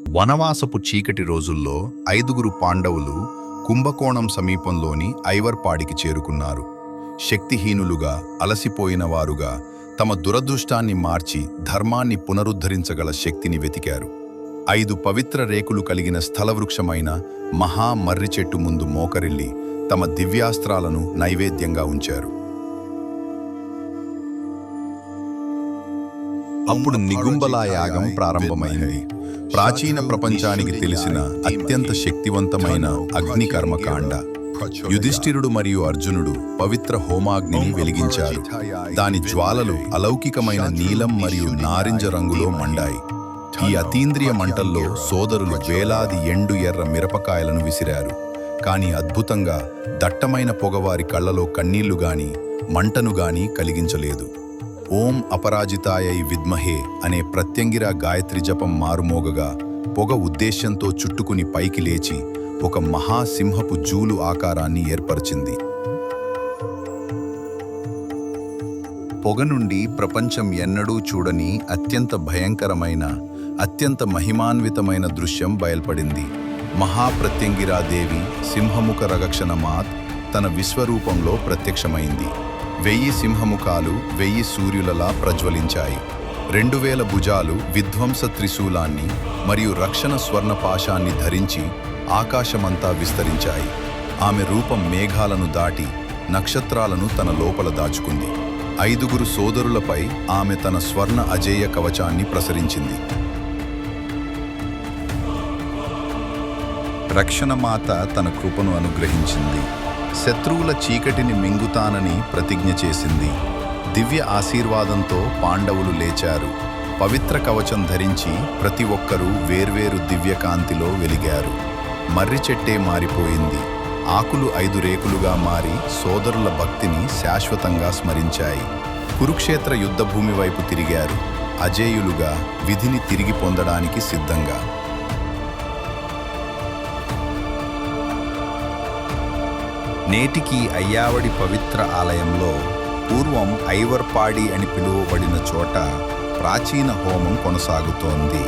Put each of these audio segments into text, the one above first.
వనవాసపు చీకటి రోజుల్లో 5గురు పాండవులు కుంభకోణం సమీపంలోని ఐవర్పాడికి చేరుకున్నారు. శక్తిహీనులుగా, అలసిపోయిన వారుగా తమ దురదృష్టాన్ని మార్చి ధర్మాన్ని పునరుద్ధరించగల శక్తిని వెతికారు. 5 పవిత్ర రేకులు కలిగిన స్థలవృక్షమైన మహా మర్రి చెట్టు ముందు మోకరిల్లి తమ దివ్యాస్త్రాలను నైవేద్యంగా ఉంచారు. అప్పుడు నిగుంబలా యాగం ప్రారంభమైంది. ప్రాచీన ప్రపంచానికి తెలిసిన అత్యంత శక్తివంతమైన అగ్ని కర్మకాండ. యుధిష్ఠిరుడు మరియు అర్జునుడు పవిత్ర హోమాగ్నిని వెలిగించారు. దాని జ్వాలలు అలౌకికమైన నీలం మరియు నారింజ రంగులో మండాయి. ఈ అతీంద్రియ మంటల్లో సోదరులు వేలాది ఎండు ఎర్ర మిరపకాయలను విసిరారు. కాని అద్భుతంగా దట్టమైన పొగ వారి కళ్ళలో కన్నీళ్లు గాని మంటను గాని కలిగించలేదు. ఓం అపరాజితాయై విద్మహే అనే ప్రత్యంగిర గాయత్రి జపం మారుమోగగా పొగ ఉద్దేశ్యంతో చుట్టుకుని పైకి లేచి ఒక మహాసింహపు జూలు ఆకారాన్ని ఏర్పరిచింది. పొగ నుండి ప్రపంచం ఎన్నడూ చూడని అత్యంత భయంకరమైన, అత్యంత మహిమాన్వితమైన దృశ్యం బయల్పడింది. మహాప్రత్యంగిరాదేవి సింహముఖ రగక్షణమాత్ తన విశ్వరూపంలో ప్రత్యక్షమైంది. 1000 సింహముఖాలు 1000 సూర్యులలా ప్రజ్వలించాయి. 2000 భుజాలు విధ్వంస త్రిశూలాన్ని మరియు రక్షణ స్వర్ణపాశాన్ని ధరించి ఆకాశమంతా విస్తరించాయి. ఆమె రూపం మేఘాలను దాటి నక్షత్రాలను తన లోపల దాచుకుంది. 5గురు సోదరులపై ఆమె తన స్వర్ణ అజేయ కవచాన్ని ప్రసరించింది. రక్షణమాత తన కృపను అనుగ్రహించింది. శత్రువుల చీకటిని మింగుతానని ప్రతిజ్ఞ చేసింది. దివ్య ఆశీర్వాదంతో పాండవులు లేచారు. పవిత్ర కవచం ధరించి ప్రతి ఒక్కరూ వేర్వేరు దివ్యకాంతిలో వెలిగారు. మర్రి చెట్టే మారిపోయింది. ఆకులు 5 రేకులుగా మారి సోదరుల భక్తిని శాశ్వతంగా స్మరించాయి. కురుక్షేత్ర యుద్ధభూమి వైపు తిరిగారు. అజేయులుగా, విధిని తిరిగి పొందడానికి సిద్ధంగా. నేటికి అయ్యావడి పవిత్ర ఆలయంలో పూర్వం ఐవర్పాడి అని పిలువబడిన చోట ప్రాచీన హోమం కొనసాగుతోంది.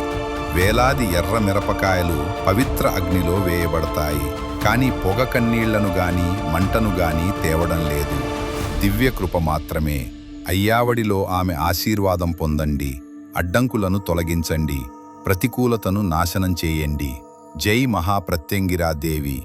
వేలాది ఎర్ర మిరపకాయలు పవిత్ర అగ్నిలో వేయబడతాయి. కానీ పొగ కన్నీళ్లను గాని మంటను గాని తేవడం లేదు. దివ్య కృప మాత్రమే. అయ్యావడిలో ఆమె ఆశీర్వాదం పొందండి. అడ్డంకులను తొలగించండి. ప్రతికూలతను నాశనం చేయండి. జై మహాప్రత్యంగిరాదేవి.